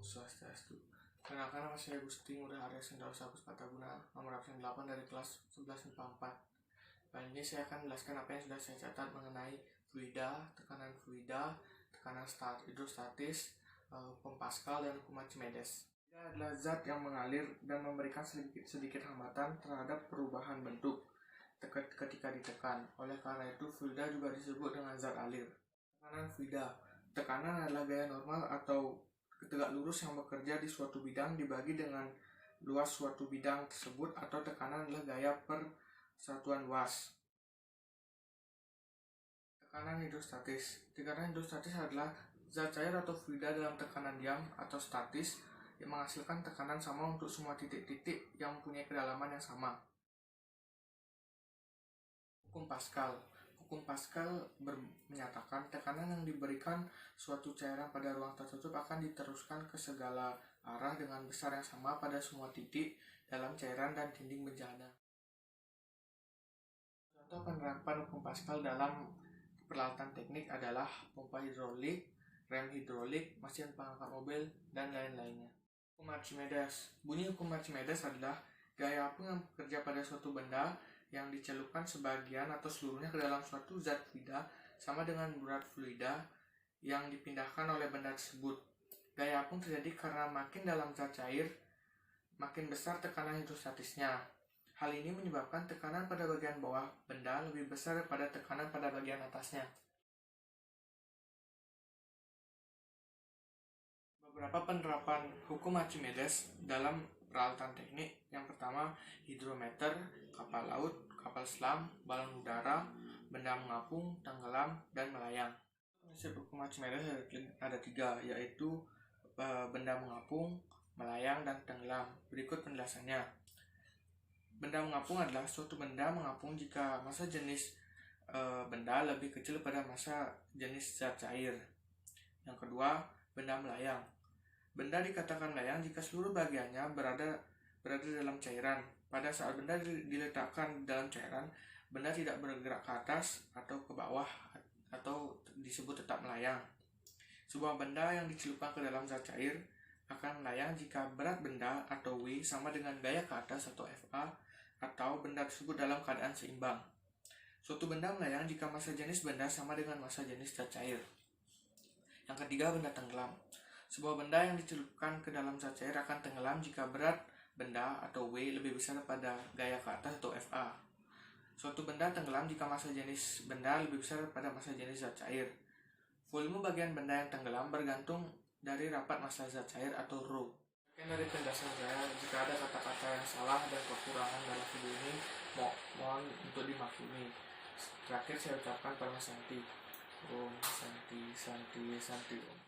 Swastiastu. Perkenalkan, nama saya Gusti Ngurah Arya Sendal Sagus Pataguna, nomor absen 8 dari kelas 11 IPA 4. Kali ini saya akan menjelaskan apa yang sudah saya catat mengenai fluida, tekanan hidrostatis, hukum Pascal, dan hukum Archimedes. Fluida adalah zat yang mengalir dan memberikan sedikit hambatan terhadap perubahan bentuk ketika ditekan. Oleh karena itu, fluida juga disebut dengan zat alir. Tekanan fluida. Tekanan adalah gaya normal atau tegak lurus yang bekerja di suatu bidang dibagi dengan luas suatu bidang tersebut, atau tekanan adalah gaya per satuan luas. Tekanan hidrostatis. Tekanan hidrostatis adalah zat cair atau fluida dalam tekanan diam atau statis yang menghasilkan tekanan sama untuk semua titik-titik yang mempunyai kedalaman yang sama. Hukum Pascal. Hukum Pascal menyatakan tekanan yang diberikan suatu cairan pada ruang tertutup akan diteruskan ke segala arah dengan besar yang sama pada semua titik dalam cairan dan dinding bejana. Contoh penerapan hukum Pascal dalam peralatan teknik adalah pompa hidrolik, rem hidrolik, mesin pengangkat mobil, dan lain-lainnya. Hukum Archimedes. Bunyi hukum Archimedes adalah gaya api yang bekerja pada suatu benda yang dicelupkan sebagian atau seluruhnya ke dalam suatu zat fluida sama dengan berat fluida yang dipindahkan oleh benda tersebut. Gaya apung terjadi karena makin dalam zat cair, makin besar tekanan hidrostatisnya. Hal ini menyebabkan tekanan pada bagian bawah benda lebih besar daripada tekanan pada bagian atasnya. Beberapa penerapan hukum Archimedes dalam peralatan teknik. Yang pertama, hidrometer, kapal laut, kapal selam, balon udara, benda mengapung, tenggelam, dan melayang. Prinsip hukum Archimedes ada 3, yaitu benda mengapung, melayang, dan tenggelam. Berikut penjelasannya. Benda mengapung adalah suatu benda mengapung jika massa jenis benda lebih kecil pada massa jenis zat cair. Yang kedua, benda melayang. Benda dikatakan melayang jika seluruh bagiannya berada dalam cairan. Pada saat benda diletakkan dalam cairan, benda tidak bergerak ke atas atau ke bawah atau disebut tetap melayang. Sebuah benda yang dicelupkan ke dalam zat cair akan melayang jika berat benda atau W sama dengan gaya ke atas atau FA, atau benda tersebut dalam keadaan seimbang. Suatu benda melayang jika massa jenis benda sama dengan massa jenis zat cair. Yang ketiga, benda tenggelam. Sebuah benda yang dicelupkan ke dalam zat cair akan tenggelam jika berat benda atau W lebih besar pada gaya ke atas atau FA. Suatu benda tenggelam jika massa jenis benda lebih besar pada massa jenis zat cair. Volume bagian benda yang tenggelam bergantung dari rapat massa zat cair atau rho. Dari penjelasan saya, jika ada kata-kata yang salah dan kekurangan dalam video ini, mohon untuk dimaklumi. Terakhir saya ucapkan pada Santi. Om Santi Santi Santi Om.